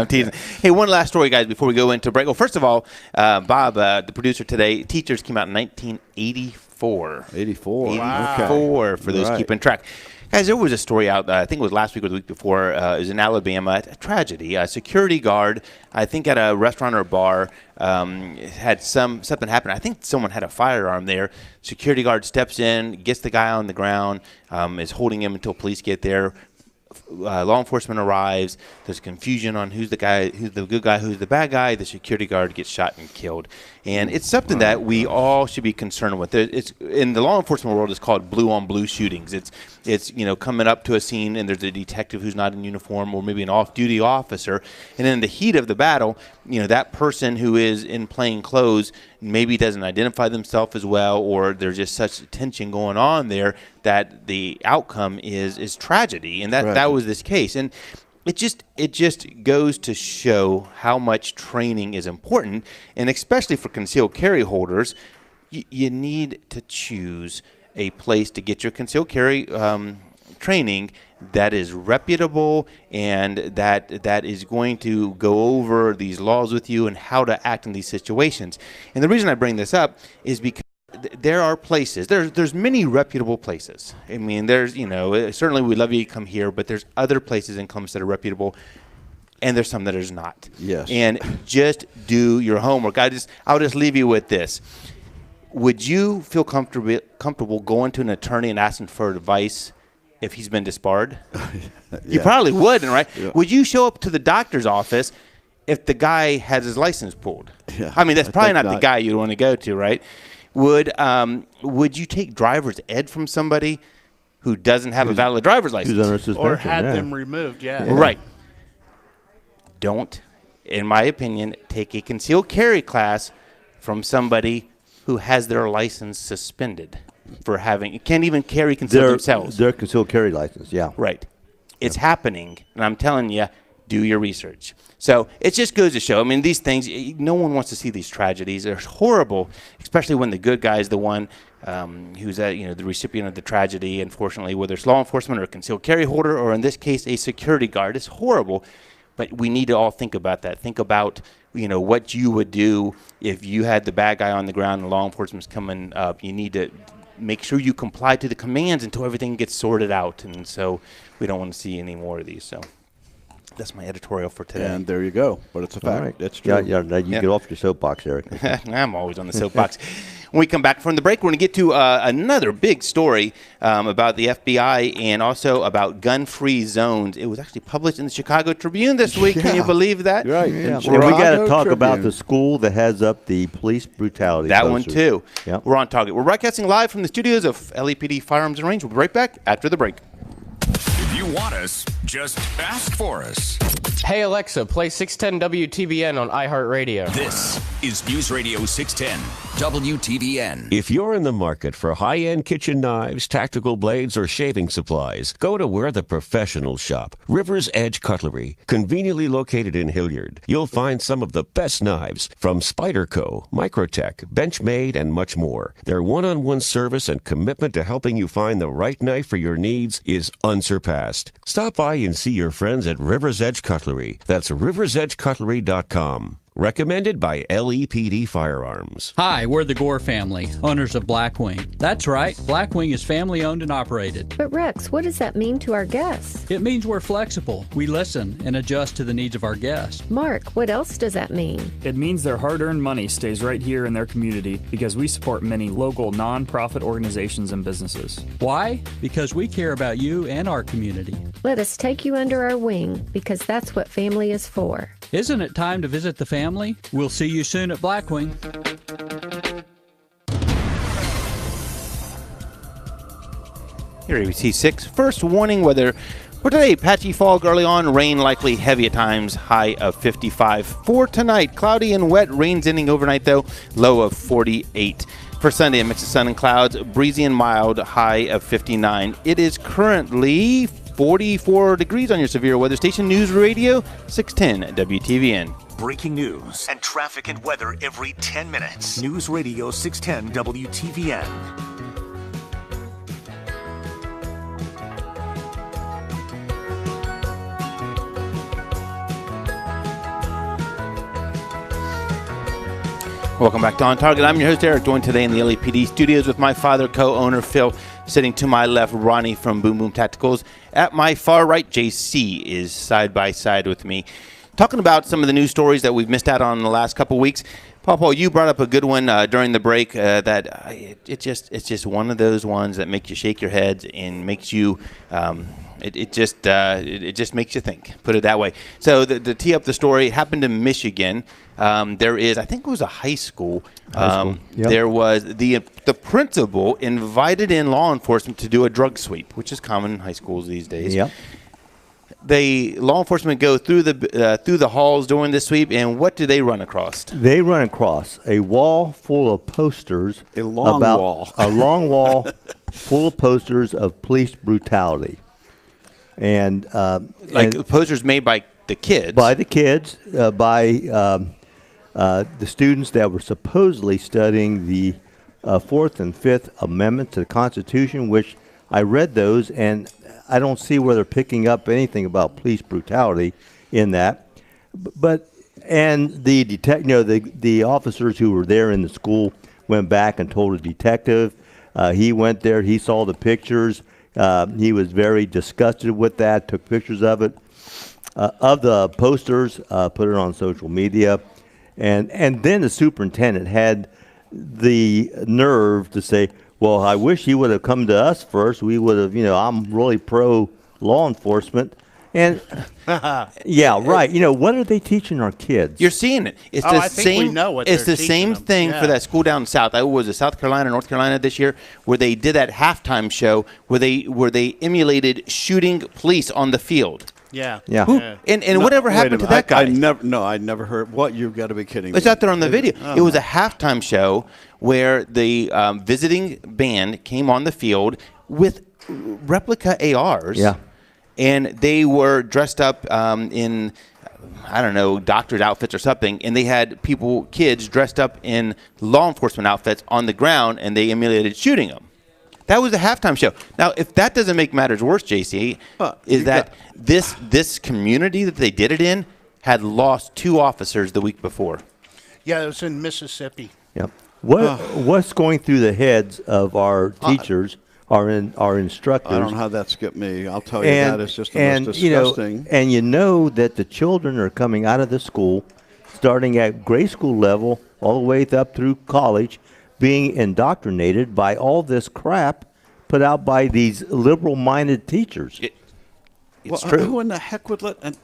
teasing. Hey, one last story, guys, before we go into break. Well, first of all, Bob, the producer today, Teachers came out in 1984. 84. 84 for those keeping track. Guys, there was a story out, I think it was last week or the week before, it was in Alabama, a tragedy. A security guard, I think at a restaurant or a bar, had something happen. I think someone had a firearm there. Security guard steps in, gets the guy on the ground, is holding him until police get there. Law enforcement arrives. There's confusion on who's the guy, who's the good guy, who's the bad guy. The security guard gets shot and killed. And it's something that we all should be concerned with. It's in the law enforcement world, it's called blue-on-blue shootings. It's coming up to a scene and there's a detective who's not in uniform or maybe an off-duty officer, and in the heat of the battle, that person who is in plain clothes maybe doesn't identify themselves as well, or there's just such tension going on there that the outcome is tragedy, and that was this case. And it just goes to show how much training is important, and especially for concealed carry holders, you need to choose a place to get your concealed carry training that is reputable and that is going to go over these laws with you and how to act in these situations. And the reason I bring this up is because there are places, there's many reputable places. I mean, there's, certainly we love you to come here, but there's other places in Columbus that are reputable, and there's some that is not. Yes. And just do your homework. I'll just leave you with this. Would you feel comfortable going to an attorney and asking for advice if he's been disbarred? You probably wouldn't, right? Yeah. Would you show up to the doctor's office if the guy has his license pulled? Yeah. I mean, that's probably not the guy you'd want to go to, right? Would you take driver's ed from somebody who doesn't have a valid driver's license? Who's under suspension, Or had them removed, yeah. Right. Don't, in my opinion, take a concealed carry class from somebody who has their license suspended for can't even carry concealed themselves. Their concealed carry license, yeah. Right. It's happening, and I'm telling you, do your research. So it just goes to show, I mean, these things, no one wants to see these tragedies. They're horrible, especially when the good guy is the one who's the recipient of the tragedy, unfortunately, whether it's law enforcement or a concealed carry holder, or in this case, a security guard. It's horrible, but we need to all think about that. Think about what you would do if you had the bad guy on the ground and law enforcement's coming up. You need to make sure you comply to the commands until everything gets sorted out. And so we don't want to see any more of these. So that's my editorial for today. And there you go. But it's a fact. Right. That's true. Yeah, now you get off your soapbox, Eric. I'm always on the soapbox. When we come back from the break, we're going to get to another big story about the FBI and also about gun-free zones. It was actually published in the Chicago Tribune this week. Can you believe that? Right. Yeah. And we got to talk about the school that has up the police brutality. That one, too. Yep. We're on target. We're broadcasting live from the studios of LAPD Firearms and Range. We'll be right back after the break. If you want us, just ask for us. Hey Alexa, play 610 WTBN on iHeartRadio. This is News Radio 610 WTBN. If you're in the market for high-end kitchen knives, tactical blades, or shaving supplies, go to where the professionals shop. River's Edge Cutlery, conveniently located in Hilliard. You'll find some of the best knives from Spyderco, Microtech, Benchmade, and much more. Their one-on-one service and commitment to helping you find the right knife for your needs is unsurpassed. Stop by and see your friends at River's Edge Cutlery. That's riversedgecutlery.com. Recommended by LEPD Firearms. Hi, we're the Gore family, owners of Blackwing. That's right, Blackwing is family owned and operated. But Rex, what does that mean to our guests? It means we're flexible. We listen and adjust to the needs of our guests. Mark, what else does that mean? It means their hard-earned money stays right here in their community because we support many local non-profit organizations and businesses. Why? Because we care about you and our community. Let us take you under our wing because that's what family is for. Isn't it time to visit the family? We'll see you soon at Blackwing. Here ABC 6. First warning weather for today. Patchy fog early on. Rain likely heavy at times. High of 55. For tonight, cloudy and wet. Rains ending overnight, though. Low of 48. For Sunday, a mix of sun and clouds. Breezy and mild. High of 59. It is currently 44 degrees on your severe weather station. News Radio 610 WTVN. Breaking news and traffic and weather every 10 minutes. News Radio 610 WTVN. Welcome back to On Target. I'm your host, Eric, joined today in the LAPD studios with my father, co-owner, Phil. Sitting to my left, Ronnie from Boom Boom Tacticals. At my far right, JC is side by side with me. Talking about some of the news stories that we've missed out on in the last couple weeks. Papa, you brought up a good one during the break it's just one of those ones that make you shake your heads and makes you It just makes you think. Put it that way. So to tee up the story, it happened in Michigan. There is, I think it was a high school. Yep. There was the principal invited in law enforcement to do a drug sweep, which is common in high schools these days. Yep. Law enforcement go through the halls during the sweep, and what do they run across? They run across a wall full of posters. A long wall full of posters of police brutality. And posters made by the kids. By the kids, by the students that were supposedly studying the Fourth and Fifth Amendments to the Constitution, which I read those, and I don't see where they're picking up anything about police brutality in that. And the officers who were there in the school went back and told a detective. He went there. He saw the pictures. He was very disgusted with that. Took pictures of it, of the posters, put it on social media, and then the superintendent had the nerve to say, "Well, I wish he would have come to us first. We would have, I'm really pro law enforcement." And yeah, right. What are they teaching our kids? You're seeing it. It's the same. It's the same thing for that school down south. I was in South Carolina, North Carolina this year, where they did that halftime show where they emulated shooting police on the field. Yeah. And whatever happened to that guy? I never heard. What? You've got to be kidding me. It's out there on the video. It was a halftime show where the visiting band came on the field with replica ARs. Yeah. And they were dressed up in, I don't know, doctor's outfits or something. And they had kids dressed up in law enforcement outfits on the ground, and they emulated shooting them. That was a halftime show. Now, if that doesn't make matters worse, JC, this community that they did it in had lost 2 officers the week before. Yeah, it was in Mississippi. Yep. What's going through the heads of our teachers, our instructors? I don't know how that skipped me. I'll tell you that is just the most disgusting. And that the children are coming out of the school, starting at grade school level, all the way up through college, being indoctrinated by all this crap put out by these liberal-minded teachers. It's true. Who in the heck would let? And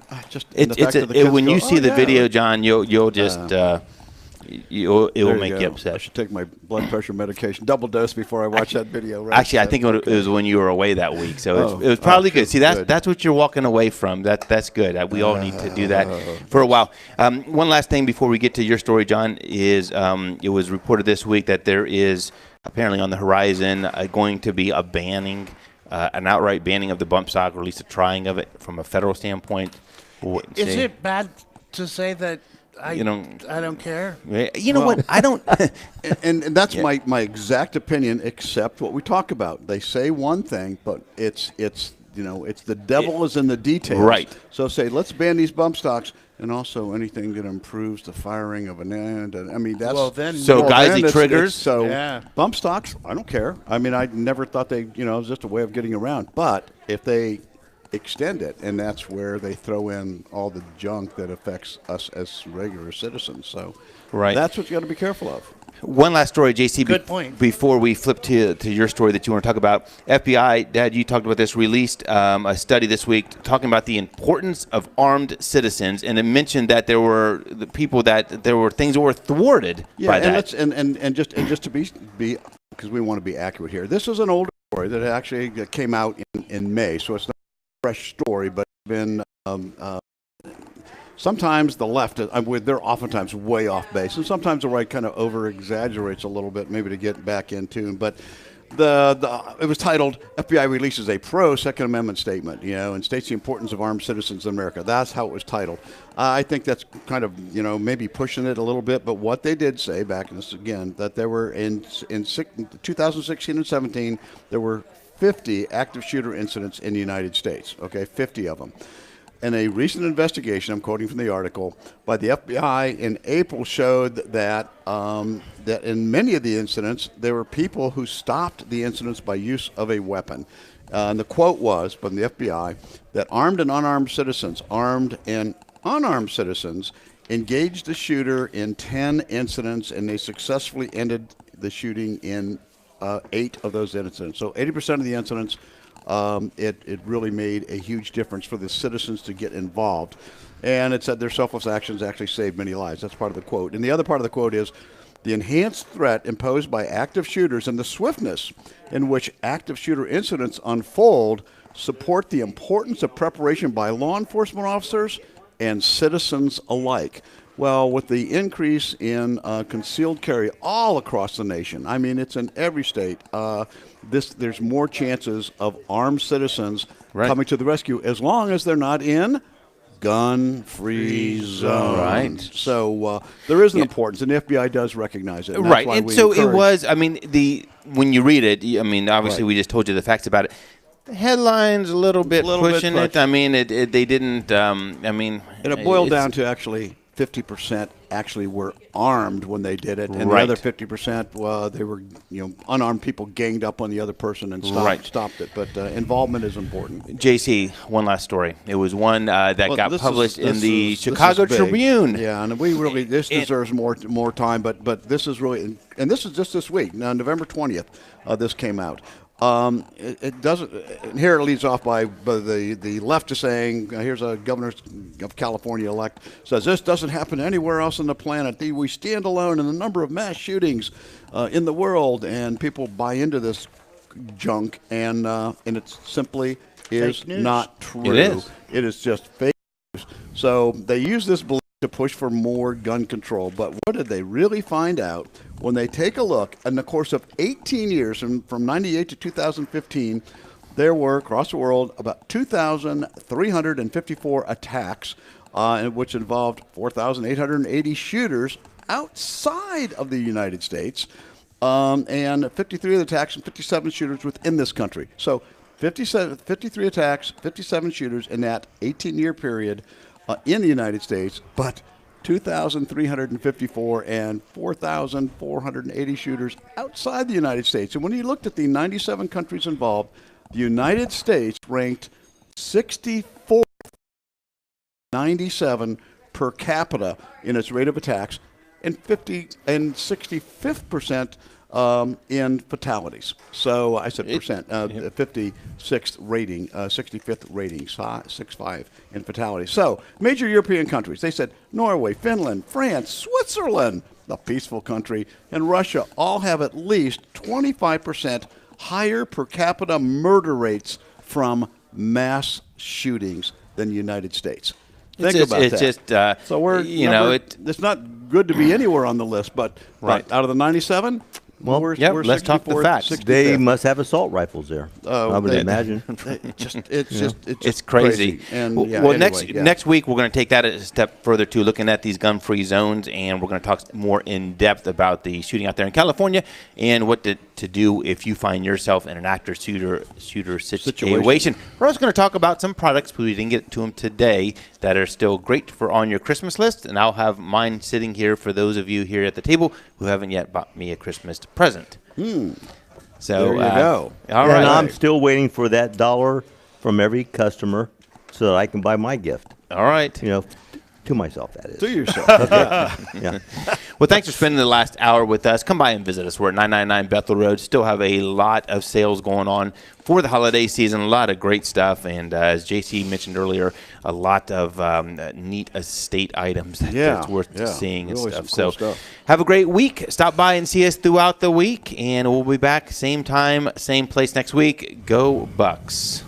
when you see the video, John, you'll just it will make you upset. I should take my blood pressure medication, double dose before I watch that video. Right? Actually, I think it was when you were away that week, so it was probably good. See, that's what you're walking away from. That's good. We all need to do that for a while. One last thing before we get to your story, John, is it was reported this week that there is apparently on the horizon going to be an outright banning of the bump stock, or at least a trying of it from a federal standpoint. Is it bad to say that? I don't care. You know what? I don't. and that's my exact opinion, except what we talk about. They say one thing, but it's the devil is in the details. Right. So say, let's ban these bump stocks, and also anything that improves the firing of an end. And I mean, that's Geisy triggers. Bump stocks, I don't care. I mean, I never thought it was just a way of getting around. But if they extend it, and that's where they throw in all the junk that affects us as regular citizens. So that's what you got to be careful of. One last story, JC. Good point. Before we flip to your story that you want to talk about, FBI, Dad, you talked about this, released a study this week talking about the importance of armed citizens, and it mentioned that there were things that were thwarted by that. And just to be because we want to be accurate here. This is an older story that actually came out in May, so it's not fresh story, but been sometimes the left, they're oftentimes way off base, and sometimes the right kind of over-exaggerates a little bit, maybe to get back in tune. But it was titled, FBI releases a pro-Second Amendment statement, and states the importance of armed citizens in America. That's how it was titled. I think that's kind of, maybe pushing it a little bit, but what they did say back in this again, that there were in 2016 and 17, there were 50 active shooter incidents in the United States, 50 of them. And a recent investigation, I'm quoting from the article, by the FBI in April showed that in many of the incidents, there were people who stopped the incidents by use of a weapon. And the quote was from the FBI that armed and unarmed citizens, engaged the shooter in 10 incidents, and they successfully ended the shooting in 8 of those incidents. So 80% of the incidents, it really made a huge difference for the citizens to get involved. And it said their selfless actions actually saved many lives. That's part of the quote. And the other part of the quote is, the enhanced threat imposed by active shooters and the swiftness in which active shooter incidents unfold support the importance of preparation by law enforcement officers and citizens alike. Well, with the increase in concealed carry all across the nation, I mean, it's in every state, there's more chances of armed citizens coming to the rescue as long as they're not in gun-free zone. Right. So there is an importance, and the FBI does recognize it. And Right. And so it was, I mean, when you read it, I mean, obviously we just told you the facts about it. The headline's a little bit pushing it. I mean, they didn't, I mean. And it boiled down to actually 50% actually were armed when they did it, and the other 50%, they were unarmed people ganged up on the other person and stopped it. But involvement is important. JC, one last story. It was one that got published in the Chicago Tribune. Yeah, and we really deserves more time. But this is really, and this is just this week. Now, November 20th, this came out. It doesn't. Here it leads off by the left is saying, here's a governor of California elect says this doesn't happen anywhere else on the planet. We stand alone in the number of mass shootings in the world, and people buy into this junk, and it simply is not true. It is. It is just fake news. So they use this belief to push for more gun control. But what did they really find out when they take a look in the course of 18 years, from 98 to 2015, there were across the world about 2,354 attacks, which involved 4,880 shooters outside of the United States, and 53 of the attacks and 57 shooters within this country. So 53 attacks, 57 shooters in that 18-year period in the United States, but 2,354 and 4,480 shooters outside the United States. And when you looked at the 97 countries involved, the United States ranked 64th, 97 per capita in its rate of attacks, and 65th in fatalities. So I said percent, 56th rating, 65th rating, 6.5 in fatalities. So major European countries, they said Norway, Finland, France, Switzerland, the peaceful country, and Russia all have at least 25% higher per capita murder rates from mass shootings than the United States. Think about that. So we're, it's not good to be anywhere on the list, but out of the 97, well, we're let's talk the facts. 65th. They must have assault rifles there. I would imagine. It's crazy. And next week we're going to take that a step further too, looking at these gun-free zones, and we're going to talk more in depth about the shooting out there in California and what to do if you find yourself in an active shooter situation. We're also going to talk about some products, we didn't get to them today, that are still great for on your Christmas list, and I'll have mine sitting here for those of you here at the table who haven't yet bought me a Christmas present. So there you go. All right. And I'm still waiting for that $1 from every customer so that I can buy my gift. All right. To myself, that is. To yourself. Yeah. Well, thanks for spending the last hour with us. Come by and visit us. We're at 999 Bethel Road. Still have a lot of sales going on for the holiday season. A lot of great stuff. And as JC mentioned earlier, a lot of neat estate items that's worth seeing and really stuff. Cool So stuff. Have a great week. Stop by and see us throughout the week. And we'll be back same time, same place next week. Go Bucks.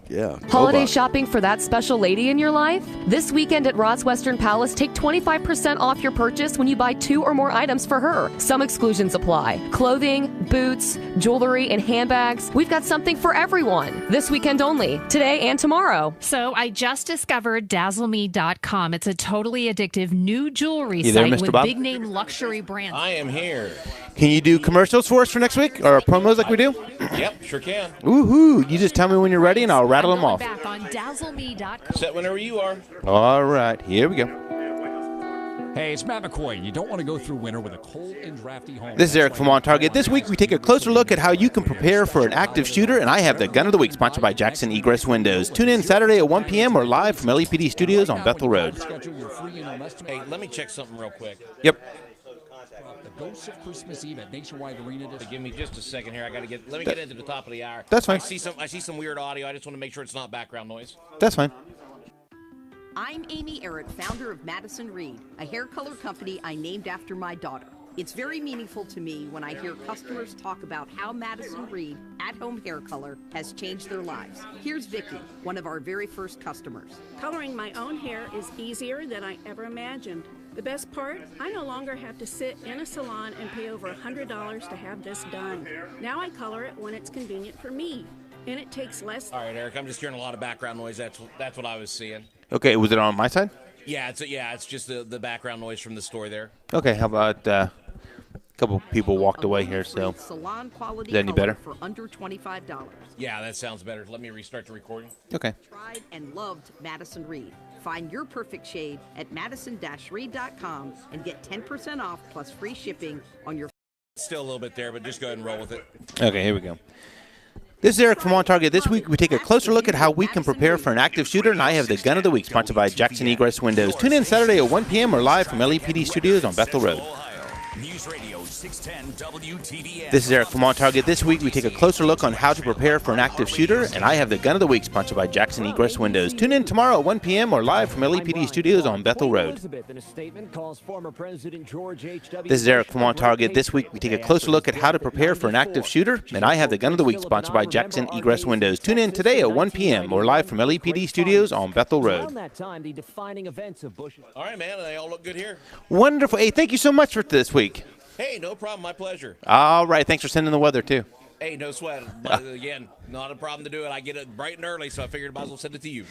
Yeah. Holiday shopping for that special lady in your life? This weekend at Ross Western Palace, take 25% off your purchase when you buy 2 or more items for her. Some exclusions apply. Clothing, boots, jewelry, and handbags. We've got something for everyone. This weekend only. Today and tomorrow. So I just discovered DazzleMe.com. It's a totally addictive new jewelry You there, site Mr. with Bob? big name luxury brands. I am here. Can you do commercials for us for next week or promos like we do? Yep, sure can. Woohoo! You just tell me when you're ready and I'll rattle them off. Back on DazzleMe.com. Set whenever you are. All right, here we go. Hey, it's Matt McCoy. You don't want to go through winter with a cold and drafty home. This is Eric from OnTarget. This week we take a closer look at how you can prepare for an active shooter, and I have the Gun of the Week sponsored by Jackson Egress Windows. Tune in Saturday at 1 p.m. or live from LEPD Studios on Bethel Road. Hey, let me check something real quick. Yep. The Ghosts of Christmas Eve at Nationwide Arena. Give me just a second here. Let me get into the top of the hour. That's fine. I see some weird audio. I just want to make sure it's not background noise. That's fine. I'm Amy Errett, founder of Madison Reed, a hair color company I named after my daughter. It's very meaningful to me when I hear customers talk about how Madison Reed at-home hair color has changed their lives. Here's Vicky, one of our very first customers. Coloring my own hair is easier than I ever imagined. The best part, I no longer have to sit in a salon and pay over $100 to have this done. Now I color it when it's convenient for me, and it takes less. All right, Eric, I'm just hearing a lot of background noise. That's what I was seeing. Okay, was it on my side? Yeah, it's just the background noise from the store there. Okay, how about a couple people walked away here, so salon quality is that any better? For under $25. Yeah, that sounds better. Let me restart the recording. Okay. Tried and loved Madison Reed. Find your perfect shade at madison-reed.com and get 10% off plus free shipping on your. Still a little bit there, but just go ahead and roll with it. Okay, here we go. This is Eric from OnTarget. This week, we take a closer look at how we can prepare for an active shooter, and I have the Gun of the Week, sponsored by Jackson Egress Windows. Tune in Saturday at 1 p.m. or live from LEPD Studios on Bethel Road. News Radio 610 WTBN. This is Eric from OnTarget. This week, we take a closer look on how to prepare for an active shooter, and I have the Gun of the Week, sponsored by Jackson Egress Windows. Tune in tomorrow at 1 p.m. or live from LEPD Studios on Bethel Road. This is Eric from OnTarget. This week, we take a closer look at how to prepare for an active shooter, and I have the Gun of the Week, sponsored by Jackson Egress Windows. Tune in today at 1 p.m. or live from LEPD Studios on Bethel Road. All right, man. They all look good here. Wonderful. Hey, thank you so much for this week. Hey, no problem. My pleasure. All right. Thanks for sending the weather, too. Hey, no sweat. But again, not a problem to do it. I get it bright and early, so I figured I might as well send it to you.